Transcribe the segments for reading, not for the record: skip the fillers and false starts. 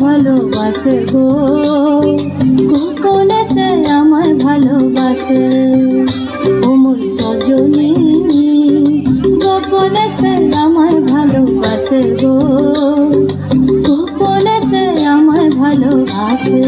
ভালোবাসে গো, গোপনে সে আমায় ভালোবাসে। ও মোর সজনী গোপনে সে আমায় ভালোবাসে গো, গোপনে সে আমায় ভালোবাসে।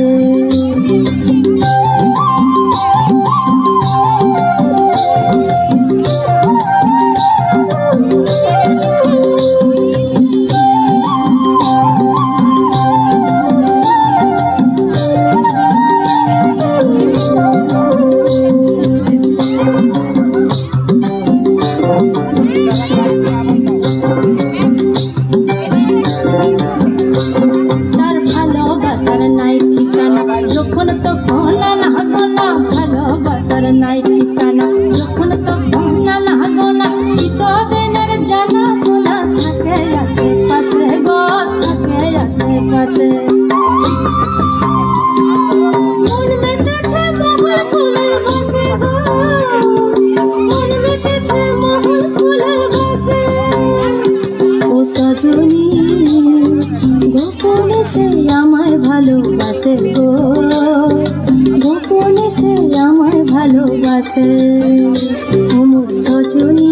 নাই ঠিকানা যখন তখন নানা গোনা চিতদিনের জানা শোনা থাকে আশেপাশে গো, থাকে আশেপাশে। মন মেতেছে মহল ফুলের বাসে গো, মন মেতেছে মহল ফুলের বাসে। ও সজনী গোপনে সে আমায় ভালোবাসে গো, গোপনে সে আমায় ভালোবাসে। ও মোর সজনী